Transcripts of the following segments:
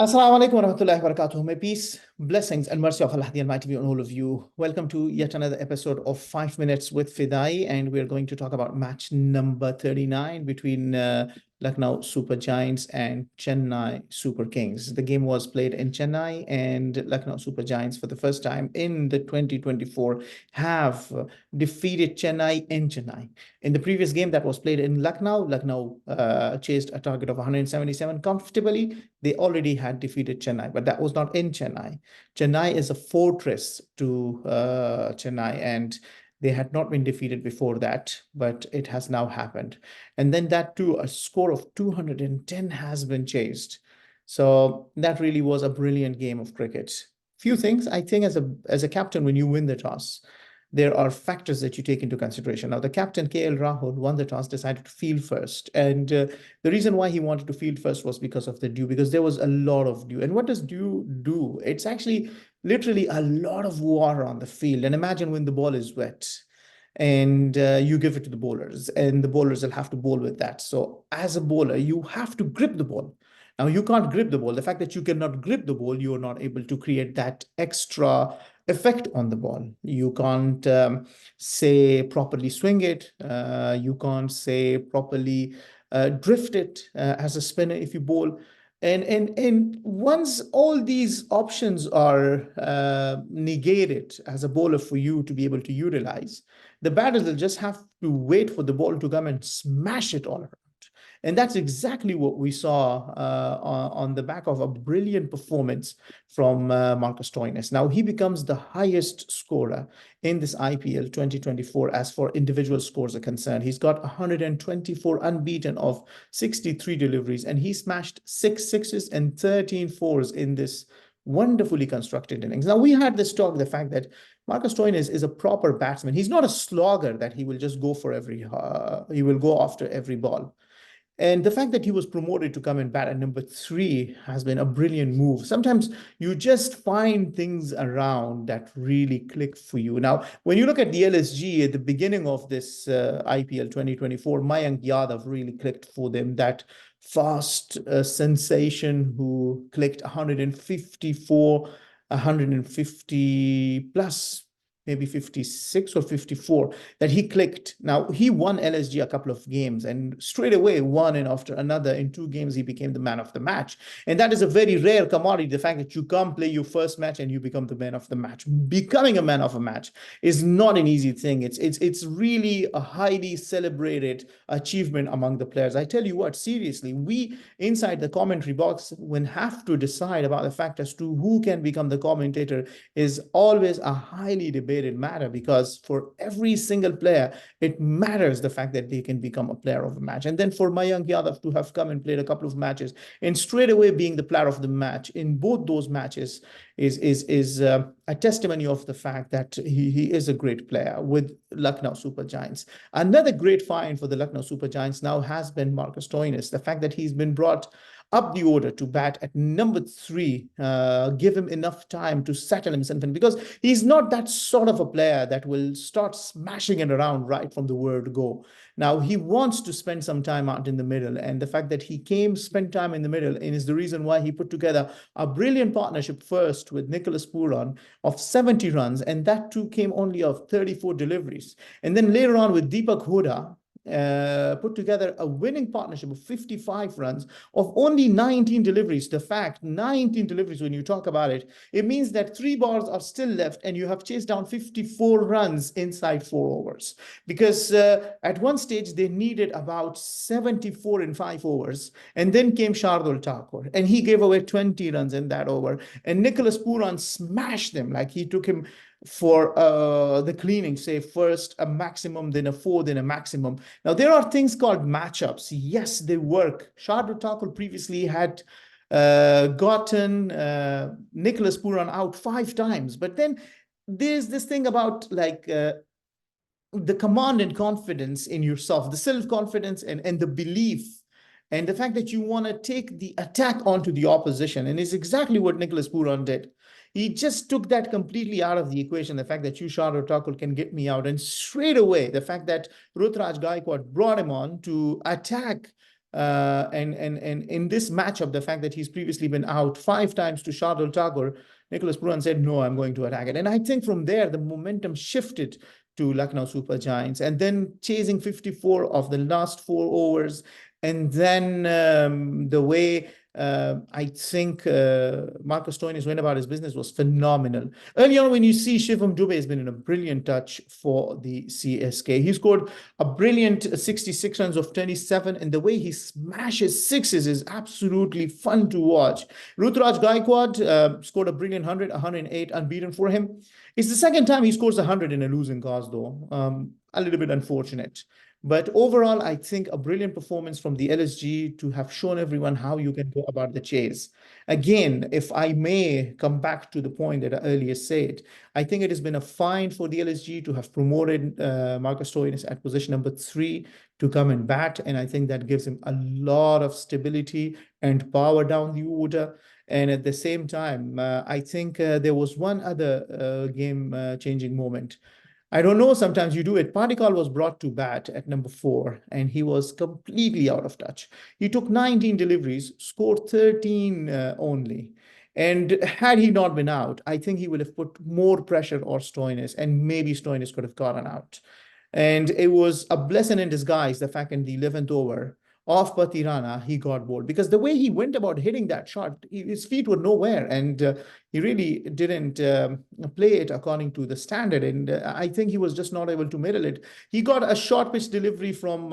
Assalamu alaikum warahmatullahi wabarakatuh. May peace, blessings, and mercy of Allah the Almighty be on all of you. Welcome to yet another episode of 5 Minutes with Fidai, and we're going to talk about match number 39 between Lucknow Super Giants and Chennai Super Kings. The game was played in Chennai, and Lucknow Super Giants, for the first time in the 2024, have defeated Chennai in Chennai. In the previous game that was played in Lucknow, Lucknow chased a target of 177 comfortably. They already had defeated Chennai, but that was not in Chennai. Chennai is a fortress to Chennai, and they had not been defeated before that, but it has now happened. And then that too, a score of 210 has been chased. So that really was a brilliant game of cricket. Few things, I think, as a captain, when you win the toss, there are factors that you take into consideration. Now, the captain, KL Rahul, won the toss, decided to field first. And the reason why he wanted to field first was because of the dew, because there was a lot of dew. And what does dew do? It's actually literally a lot of water on the field. And imagine when the ball is wet and you give it to the bowlers, and the bowlers will have to bowl with that. So as a bowler, you have to grip the ball. Now, you can't grip the ball. The fact that you cannot grip the ball, you are not able to create that extra effect on the ball. You can't say properly swing it. You can't say properly drift it as a spinner if you bowl. And once all these options are negated as a bowler for you to be able to utilize, the batter will just have to wait for the ball to come and smash it all around. And that's exactly what we saw on the back of a brilliant performance from Marcus Stoinis. Now, he becomes the highest scorer in this IPL 2024 as for individual scores are concerned. He's got 124 unbeaten of 63 deliveries, and he smashed 6 sixes and 13 fours in this wonderfully constructed innings. Now, we had this talk, the fact that Marcus Stoinis is a proper batsman. He's not a slogger that he will just go for he will go after every ball. And the fact that he was promoted to come and bat at number 3 has been a brilliant move. Sometimes you just find things around that really click for you. Now, when you look at the LSG at the beginning of this IPL 2024, Mayank Yadav really clicked for them. That fast sensation who clicked 154, 150 plus, maybe 56 or 54, that he clicked. Now, he won LSG a couple of games and straight away, one and after another, in 2 games, he became the man of the match. And that is a very rare commodity, the fact that you come play your first match and you become the man of the match. Becoming a man of a match is not an easy thing. It's really a highly celebrated achievement among the players. I tell you what, seriously, we inside the commentary box, when have to decide about the fact as to who can become the commentator, is always a highly debated matter, because for every single player, it matters the fact that they can become a player of a match. And then for Mayank Yadav to have come and played a couple of matches and straight away being the player of the match in both those matches is a testimony of the fact that he is a great player with Lucknow Super Giants. Another great find for the Lucknow Super Giants now has been Marcus Stoinis. The fact that he's been brought up the order to bat at number 3, give him enough time to settle himself in, because he's not that sort of a player that will start smashing it around right from the word go. Now, he wants to spend some time out in the middle, and the fact that he spent time in the middle, and is the reason why he put together a brilliant partnership first with Nicholas Pooran of 70 runs, and that too came only of 34 deliveries. And then later on with Deepak Hooda, put together a winning partnership of 55 runs of only 19 deliveries. The fact 19 deliveries, when you talk about it, it means that 3 balls are still left and you have chased down 54 runs inside 4 overs, because at one stage they needed about 74 in 5 overs, and then came Shardul Thakur and he gave away 20 runs in that over, and Nicholas Pooran smashed them. Like, he took him for the cleaning, say first a maximum, then a 4, then a maximum. Now, there are things called matchups. Yes, they work. Shardul Thakur previously had gotten Nicholas Pooran out 5 times. But then there's this thing about like the command and confidence in yourself, the self-confidence and the belief, and the fact that you want to take the attack onto the opposition. And it's exactly what Nicholas Pooran did. He just took that completely out of the equation, the fact that you, Shardul Thakur, can get me out. And straight away, the fact that Rutraj Gaikwad brought him on to attack And in this matchup, the fact that he's previously been out 5 times to Shardul Tagore, Nicholas Pooran said, no, I'm going to attack it. And I think from there, the momentum shifted to Lucknow Super Giants, and then chasing 54 of the last 4 overs. And then the way I think Marcus Stoinis went about his business was phenomenal. Early on, when you see Shivam Dubey has been in a brilliant touch for the CSK. He scored a brilliant 66 runs of 27, and the way he smashes sixes is absolutely fun to watch. Ruturaj Gaikwad scored a brilliant 100, 108, unbeaten for him. It's the second time he scores 100 in a losing cause, though. A little bit unfortunate. But overall, I think a brilliant performance from the LSG to have shown everyone how you can go about the chase. Again, if I may come back to the point that I earlier said, I think it has been a find for the LSG to have promoted Marcus Stoinis at position number 3 to come and bat. And I think that gives him a lot of stability and power down the order. And at the same time, I think there was one other game-changing moment. I don't know, sometimes you do it. Padikkal was brought to bat at number 4, and he was completely out of touch. He took 19 deliveries, scored 13 only. And had he not been out, I think he would have put more pressure on Stoinis, and maybe Stoinis could have gotten out. And it was a blessing in disguise, the fact in the 11th over of Patirana, he got bowled. Because the way he went about hitting that shot, his feet were nowhere. And he really didn't play it according to the standard. And I think he was just not able to middle it. He got a short pitch delivery from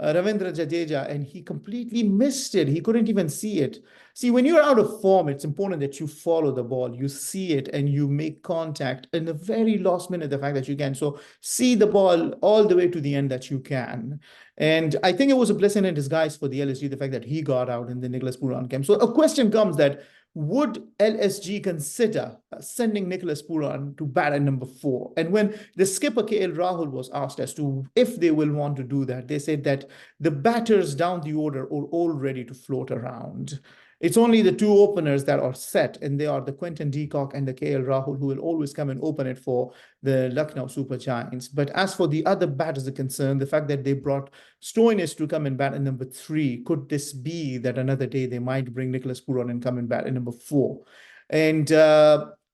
Ravindra Jadeja, and he completely missed it. He couldn't even see it. See, when you're out of form, it's important that you follow the ball, you see it, and you make contact in the very last minute, the fact that you can. So see the ball all the way to the end that you can. And I think it was a blessing in disguise for the LSG, the fact that he got out in the Nicholas Pooran game. So a question comes that, would LSG consider sending Nicholas Pooran to bat at number 4? And when the skipper KL Rahul was asked as to if they will want to do that, they said that the batters down the order are all ready to float around. It's only the 2 openers that are set, and they are the Quentin de Kock and the KL Rahul, who will always come and open it for the Lucknow Super Giants. But as for the other batters are concerned, the fact that they brought Stoinis to come and bat in number 3, could this be that another day they might bring Nicholas Pooran and come and bat in number 4? And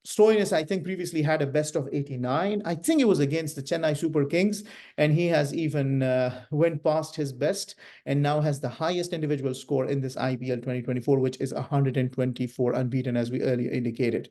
Stoinis, I think, previously had a best of 89. I think it was against the Chennai Super Kings, and he has even went past his best and now has the highest individual score in this IPL 2024, which is 124 unbeaten, as we earlier indicated.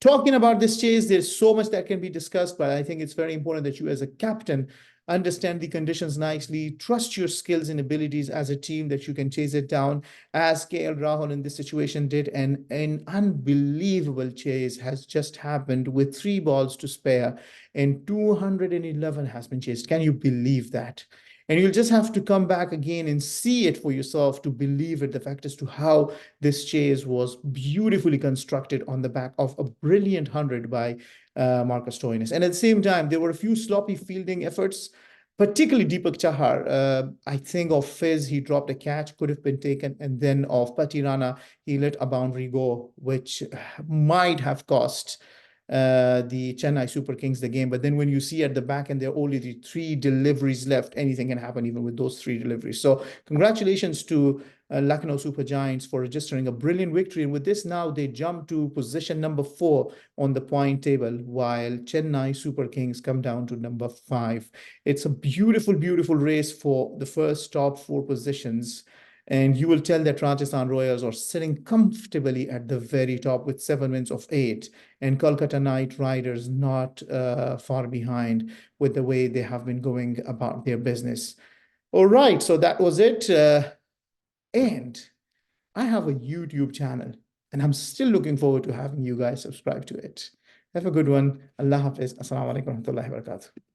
Talking about this chase, there's so much that can be discussed, but I think it's very important that you as a captain understand the conditions nicely, trust your skills and abilities as a team that you can chase it down, as KL Rahul in this situation did. And an unbelievable chase has just happened with 3 balls to spare, and 211 has been chased. Can you believe that? And you'll just have to come back again and see it for yourself to believe it, the fact as to how this chase was beautifully constructed on the back of a brilliant 100 by Marcus Stoinis. And at the same time, there were a few sloppy fielding efforts, particularly Deepak Chahar. I think of Fizz, he dropped a catch, could have been taken. And then of Patirana, he let a boundary go, which might have cost the Chennai Super Kings the game. But then when you see at the back and there are only the 3 deliveries left, anything can happen even with those 3 deliveries. So congratulations to Lucknow Super Giants for registering a brilliant victory. And with this, now they jump to position number 4 on the point table, while Chennai Super Kings come down to number 5. It's a beautiful, beautiful race for the first top 4 positions. And you will tell that Rajasthan Royals are sitting comfortably at the very top with 7 wins of 8, and Kolkata Knight Riders not far behind with the way they have been going about their business. All right, so that was it. And I have a YouTube channel, and I'm still looking forward to having you guys subscribe to it. Have a good one. Allah Hafiz. Assalamu alaikum wa rahmatullahi wa barakatuh.